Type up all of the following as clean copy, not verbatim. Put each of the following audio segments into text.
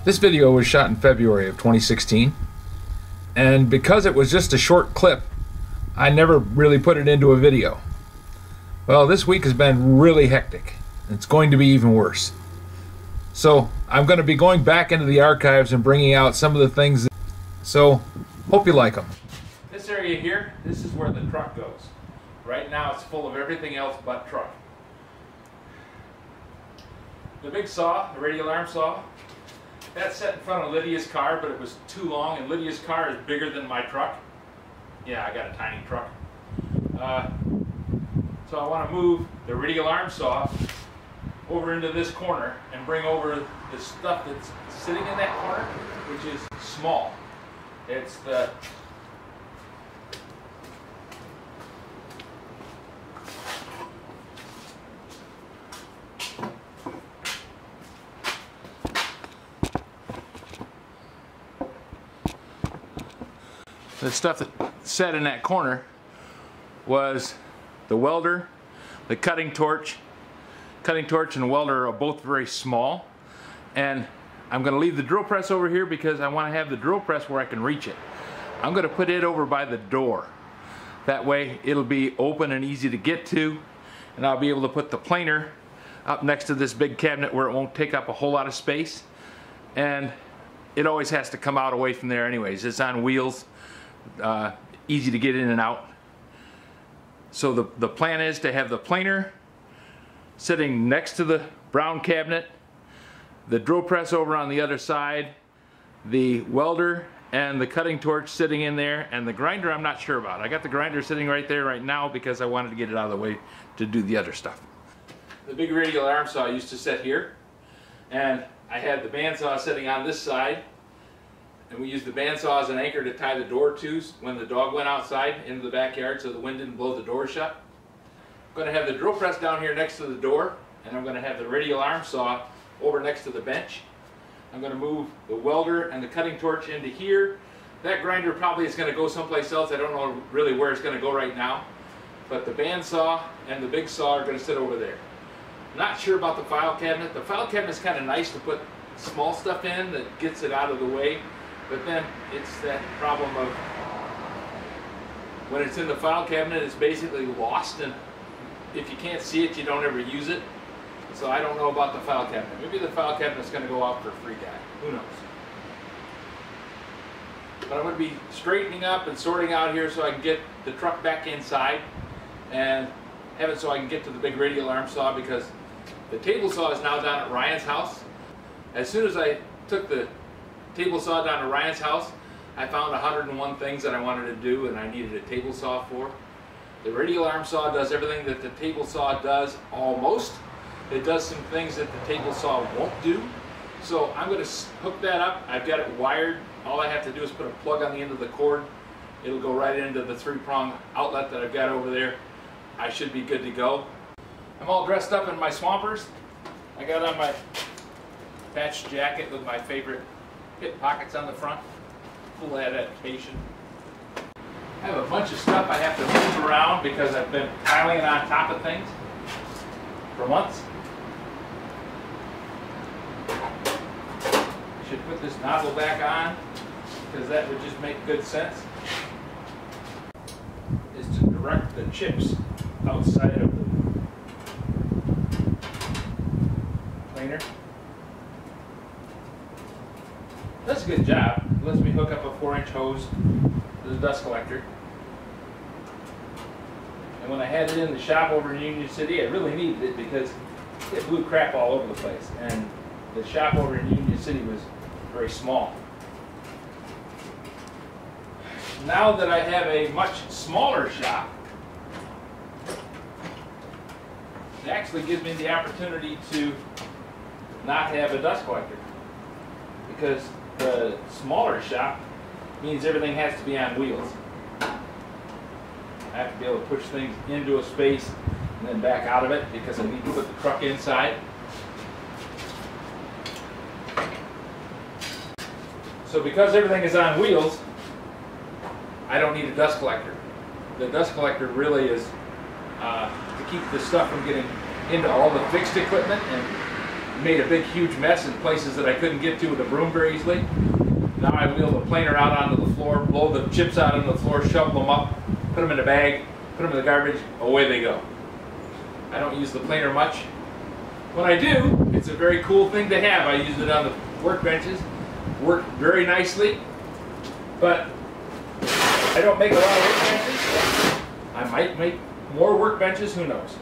This video was shot in February of 2016, and because it was just a short clip, I never really put it into a video. Well, this week has been really hectic. It's going to be even worse. So I'm going to be going back into the archives and bringing out some of the things. So hope you like them. This area here, this is where the truck goes. Right now it's full of everything else but truck. The big saw, the radial arm saw, that's set in front of Lydia's car, but it was too long, and Lydia's car is bigger than my truck. Yeah, I got a tiny truck. So I want to move the radial arm saw over into this corner and bring over the stuff that's sitting in that corner, which is small. It's the stuff that sat in that corner was the welder, the cutting torch. Cutting torch and welder are both very small, and I'm going to leave the drill press over here because I want to have the drill press where I can reach it. I'm going to put it over by the door. That way it'll be open and easy to get to, and I'll be able to put the planer up next to this big cabinet where it won't take up a whole lot of space, and it always has to come out away from there anyways. It's on wheels, easy to get in and out. So the plan is to have the planer sitting next to the brown cabinet, the drill press over on the other side, the welder and the cutting torch sitting in there, and the grinder I'm not sure about. I got the grinder sitting right there right now because I wanted to get it out of the way to do the other stuff. The big radial arm saw used to sit here, and I had the bandsaw sitting on this side, and we used the bandsaw as an anchor to tie the door to when the dog went outside into the backyard so the wind didn't blow the door shut. I'm going to have the drill press down here next to the door, and I'm going to have the radial arm saw over next to the bench. I'm going to move the welder and the cutting torch into here. That grinder probably is going to go someplace else. I don't know really where it's going to go right now. But the bandsaw and the big saw are going to sit over there. Not sure about the file cabinet. The file cabinet is kind of nice to put small stuff in that gets it out of the way. But then it's that problem of when it's in the file cabinet, it's basically lost, and if you can't see it, you don't ever use it. So I don't know about the file cabinet. Maybe the file cabinet is going to go out for a free guy. Who knows? But I'm going to be straightening up and sorting out here so I can get the truck back inside and have it so I can get to the big radial arm saw, because the table saw is now down at Ryan's house. As soon as I took the table saw down to Ryan's house, I found 101 things that I wanted to do and I needed a table saw for. The radial arm saw does everything that the table saw does almost. It does some things that the table saw won't do. So I'm going to hook that up. I've got it wired. All I have to do is put a plug on the end of the cord. It'll go right into the 3-prong outlet that I've got over there. I should be good to go. I'm all dressed up in my Swampers. I got on my patched jacket with my favorite hip pockets on the front. Full adaptation. I have a bunch of stuff I have to move around because I've been piling it on top of things for months. I should put this nozzle back on because that would just make good sense. Is to direct the chips outside of the planer. That's a good job. It lets me hook up a 4-inch hose to the dust collector. And when I had it in the shop over in Union City, I really needed it because it blew crap all over the place. And the shop over in Union City was very small. Now that I have a much smaller shop, it actually gives me the opportunity to not have a dust collector, because the smaller shop means everything has to be on wheels. I have to be able to push things into a space and then back out of it because I need to put the truck inside. So because everything is on wheels, I don't need a dust collector. The dust collector really is to keep the stuff from getting into all the fixed equipment and made a big huge mess in places that I couldn't get to with a broom very easily. Now I wheel the planer out onto the floor, blow the chips out onto the floor, shovel them up, put them in a bag, put them in the garbage, away they go. I don't use the planer much. When I do, it's a very cool thing to have. I use it on the workbenches, work very nicely, but I don't make a lot of workbenches. I might make more workbenches, who knows.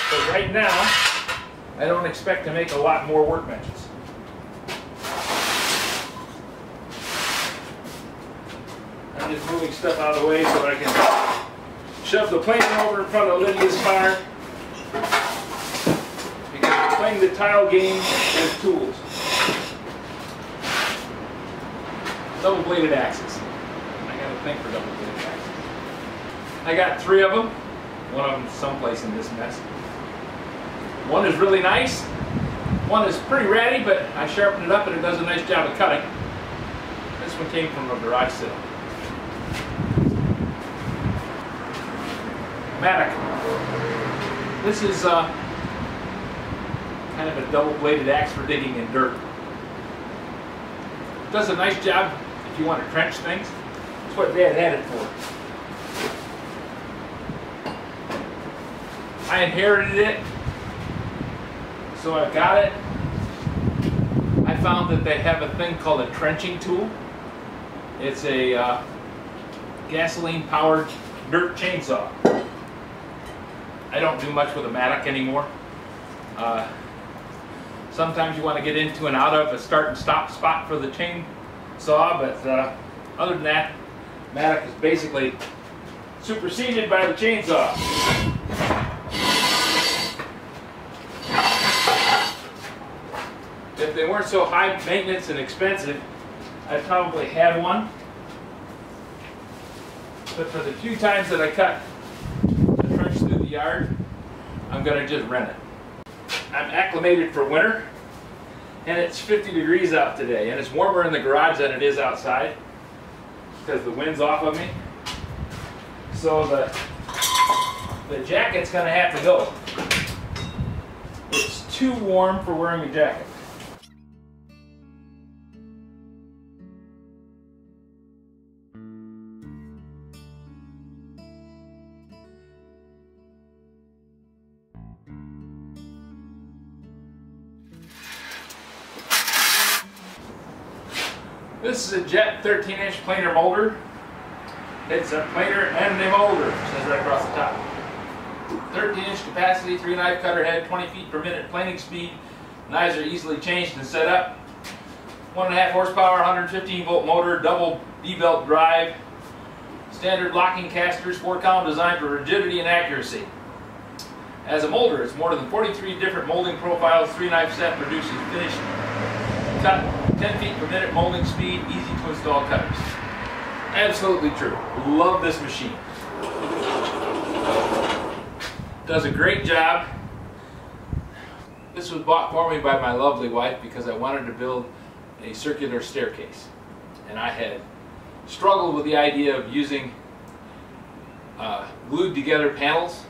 But right now, I don't expect to make a lot more workbenches. I'm just moving stuff out of the way so that I can shove the planer over in front of Lydia's fire. Because we're playing the tile game with tools. Double-bladed axes. I got a thing for double-bladed axes. I got 3 of them. One of them is someplace in this mess. One is really nice. One is pretty ratty, but I sharpened it up and it does a nice job of cutting. This one came from a garage sale. Mattock. This is kind of a double-bladed axe for digging in dirt. It does a nice job if you want to trench things. That's what Dad had it for. I inherited it, so I've got it. I found that they have a thing called a trenching tool. It's a gasoline-powered dirt chainsaw. I don't do much with a mattock anymore. Sometimes you want to get into and out of a start and stop spot for the chainsaw, but other than that, mattock is basically superseded by the chainsaw. If they weren't so high maintenance and expensive, I'd probably have one. But for the few times that I cut a trench through the yard, I'm going to just rent it. I'm acclimated for winter, and it's 50 degrees out today, and it's warmer in the garage than it is outside because the wind's off of me. So the jacket's going to have to go. It's too warm for wearing a jacket. This is a Jet 13-inch planer molder. It's a planer and a molder, it says right across the top. 13-inch capacity, 3-knife cutter head, 20 feet per minute planing speed. Knives are easily changed and set up. 1.5 horsepower, 115-volt motor, double D-belt drive. Standard locking casters, 4-column design for rigidity and accuracy. As a molder, it's more than 43 different molding profiles. 3-knife set produces finished cut, 10 feet per minute molding speed, easy to install cutters. Absolutely true. Love this machine. Does a great job. This was bought for me by my lovely wife because I wanted to build a circular staircase. And I had struggled with the idea of using glued together panels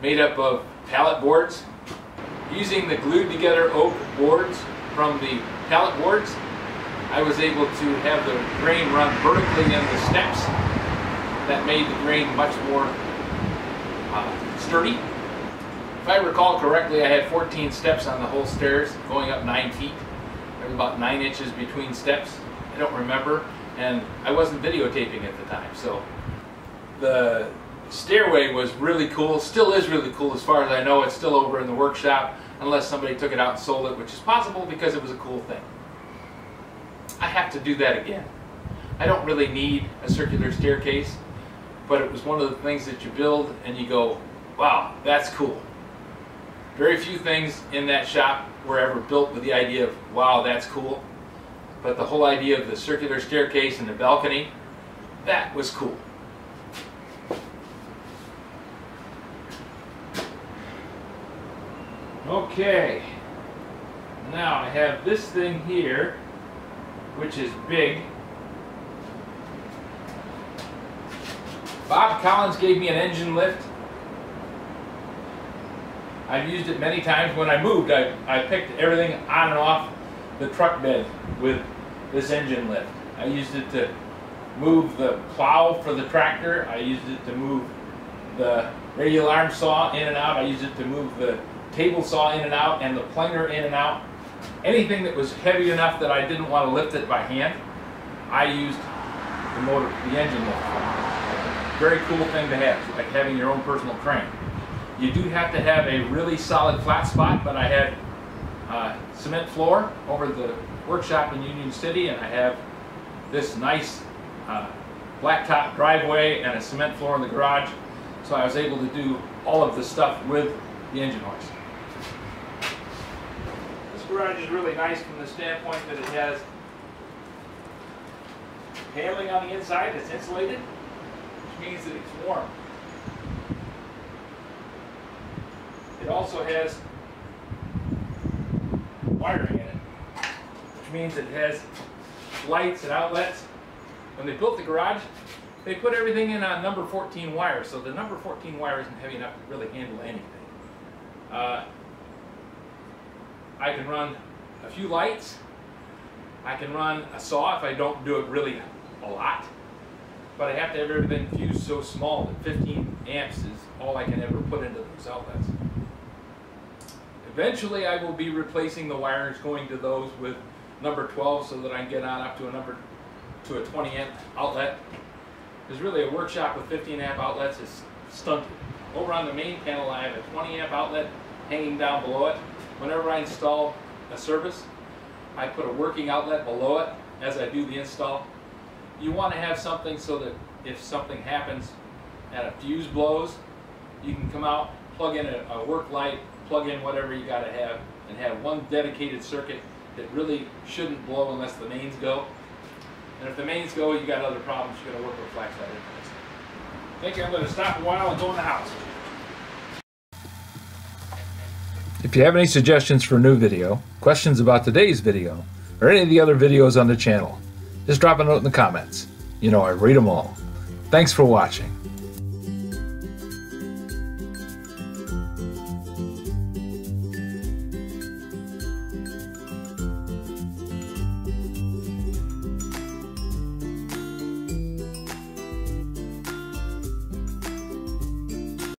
made up of pallet boards. Using the glued together oak boards from the pallet boards, I was able to have the grain run vertically in the steps. That made the grain much more sturdy. If I recall correctly, I had 14 steps on the whole stairs, going up 9 feet. There was about 9 inches between steps. I don't remember, and I wasn't videotaping at the time, so the stairway was really cool. Still is really cool as far as I know. It's still over in the workshop, unless somebody took it out and sold it, which is possible because it was a cool thing. I have to do that again. I don't really need a circular staircase, but it was one of the things that you build and you go, wow, that's cool. Very few things in that shop were ever built with the idea of, wow, that's cool. But the whole idea of the circular staircase and the balcony, that was cool. Okay, now I have this thing here, which is big. Bob Collins gave me an engine lift. I've used it many times. When I moved, I picked everything on and off the truck bed with this engine lift. I used it to move the plow for the tractor. I used it to move the radial arm saw in and out. I used it to move the table saw in and out and the planer in and out. Anything that was heavy enough that I didn't want to lift it by hand, I used the engine lift. Very cool thing to have, like having your own personal crane. You do have to have a really solid flat spot, but I had cement floor over the workshop in Union City, and I have this nice blacktop driveway and a cement floor in the garage, so I was able to do all of the stuff with the engine hoist. This garage is really nice from the standpoint that it has paneling on the inside that's insulated, which means that it's warm. It also has wiring in it, which means it has lights and outlets. When they built the garage, they put everything in on number 14 wire, so the number 14 wire isn't heavy enough to really handle anything. I can run a few lights. I can run a saw if I don't do it really a lot, but I have to have everything fused so small that 15 amps is all I can ever put into those outlets. Eventually I will be replacing the wires going to those with number 12 so that I can get on up to a 20 amp outlet. There's really a workshop with 15 amp outlets is stunted. Over on the main panel I have a 20 amp outlet hanging down below it. Whenever I install a service, I put a working outlet below it as I do the install. You want to have something so that if something happens and a fuse blows, you can come out, plug in a work light, plug in whatever you got to have, and have one dedicated circuit that really shouldn't blow unless the mains go. And if the mains go, you got other problems. You're going to work with flax that interface. Thank you. I'm going to stop a while and go in the house. If you have any suggestions for a new video, questions about today's video, or any of the other videos on the channel, just drop a note in the comments. You know I read them all. Thanks for watching.